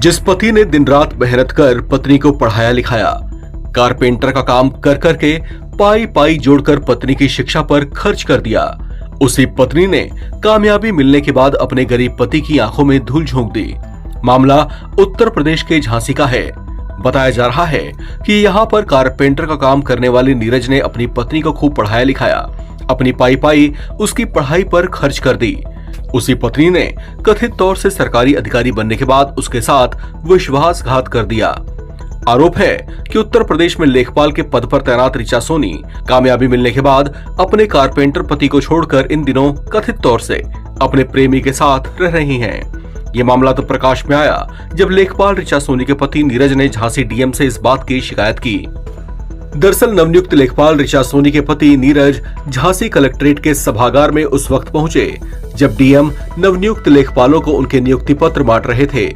जिस पति ने दिन रात मेहनत कर पत्नी को पढ़ाया लिखाया, कारपेंटर का काम कर करके पाई पाई जोड़कर पत्नी की शिक्षा पर खर्च कर दिया, उसी पत्नी ने कामयाबी मिलने के बाद अपने गरीब पति की आंखों में धूल झोंक दी। मामला उत्तर प्रदेश के झांसी का है। बताया जा रहा है कि यहाँ पर कारपेंटर का काम करने वाले नीरज ने अपनी पत्नी को खूब पढ़ाया लिखाया, अपनी पाई पाई उसकी पढ़ाई पर खर्च कर दी। उसी पत्नी ने कथित तौर से सरकारी अधिकारी बनने के बाद उसके साथ विश्वासघात कर दिया। आरोप है कि उत्तर प्रदेश में लेखपाल के पद पर तैनात ऋचा सोनी कामयाबी मिलने के बाद अपने कारपेंटर पति को छोड़कर इन दिनों कथित तौर से अपने प्रेमी के साथ रह रही हैं। ये मामला तो प्रकाश में आया जब लेखपाल ऋचा सोनी के पति नीरज ने झांसी डीएम से इस बात की शिकायत की। दरअसल नवनियुक्त लेखपाल ऋचा सोनी के पति नीरज झांसी कलेक्ट्रेट के सभागार में उस वक्त पहुंचे जब डीएम नवनियुक्त लेखपालों को उनके नियुक्ति पत्र बांट रहे थे।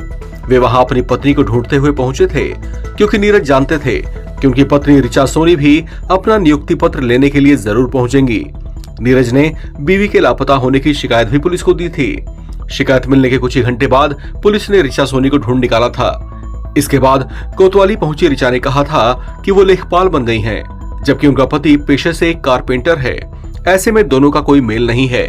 वे वहां अपनी पत्नी को ढूंढते हुए पहुंचे थे क्योंकि नीरज जानते थे कि उनकी पत्नी ऋचा सोनी भी अपना नियुक्ति पत्र लेने के लिए जरूर पहुंचेंगी। नीरज ने बीवी के लापता होने की शिकायत भी पुलिस को दी थी। शिकायत मिलने के कुछ ही घंटे बाद पुलिस ने ऋचा सोनी को ढूंढ निकाला था। इसके बाद कोतवाली पहुंची ऋचा ने कहा था कि वो लेखपाल बन गई हैं, जबकि उनका पति पेशे से एक कारपेंटर है। ऐसे में दोनों का कोई मेल नहीं है।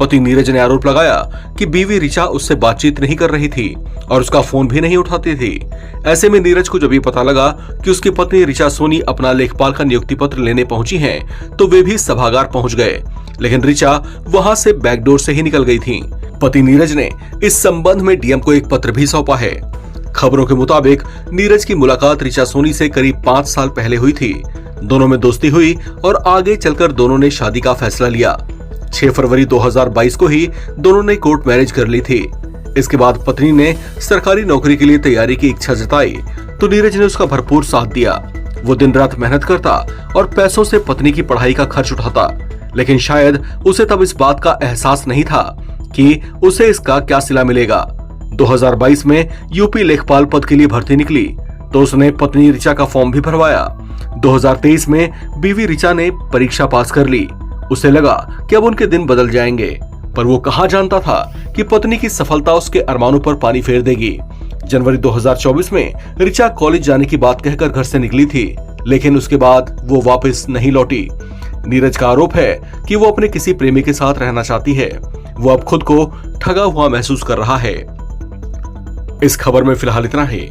पति नीरज ने आरोप लगाया कि बीवी ऋचा उससे बातचीत नहीं कर रही थी और उसका फोन भी नहीं उठाती थी। ऐसे में नीरज को जब ये पता लगा कि उसकी पत्नी ऋचा सोनी अपना लेखपाल का नियुक्ति पत्र लेने पहुंची हैं, तो वे भी सभागार पहुंच गए, लेकिन ऋचा वहां से बैकडोर से ही निकल गई थी। पति नीरज ने इस संबंध में डीएम को एक पत्र भी सौंपा है। खबरों के मुताबिक नीरज की मुलाकात ऋचा सोनी से करीब 5 साल पहले हुई थी। दोनों में दोस्ती हुई और आगे चलकर दोनों ने शादी का फैसला लिया। 6 फरवरी 2022 को ही दोनों ने कोर्ट मैरिज कर ली थी। इसके बाद पत्नी ने सरकारी नौकरी के लिए तैयारी की इच्छा जताई तो नीरज ने उसका भरपूर साथ दिया। वो दिन रात मेहनत करता और पैसों से पत्नी की पढ़ाई का खर्च उठाता, लेकिन शायद उसे तब इस बात का एहसास नहीं था कि उसे इसका क्या सिला मिलेगा। 2022 में यूपी लेखपाल पद के लिए भर्ती निकली तो उसने पत्नी ऋचा का फॉर्म भी भरवाया। 2023 में बीवी ऋचा ने परीक्षा पास कर ली। उसे लगा कि अब उनके दिन बदल जाएंगे, पर वो कहाँ जानता था कि पत्नी की सफलता उसके अरमानों पर पानी फेर देगी। जनवरी 2024 में ऋचा कॉलेज जाने की बात कहकर घर से निकली थी, लेकिन उसके बाद वो वापस नहीं लौटी। नीरज का आरोप है कि वो अपने किसी प्रेमी के साथ रहना चाहती है। वो अब खुद को ठगा हुआ महसूस कर रहा है। इस खबर में फिलहाल इतना ही।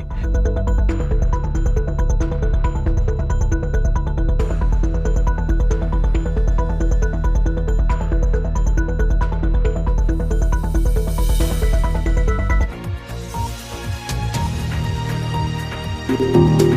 Thank you.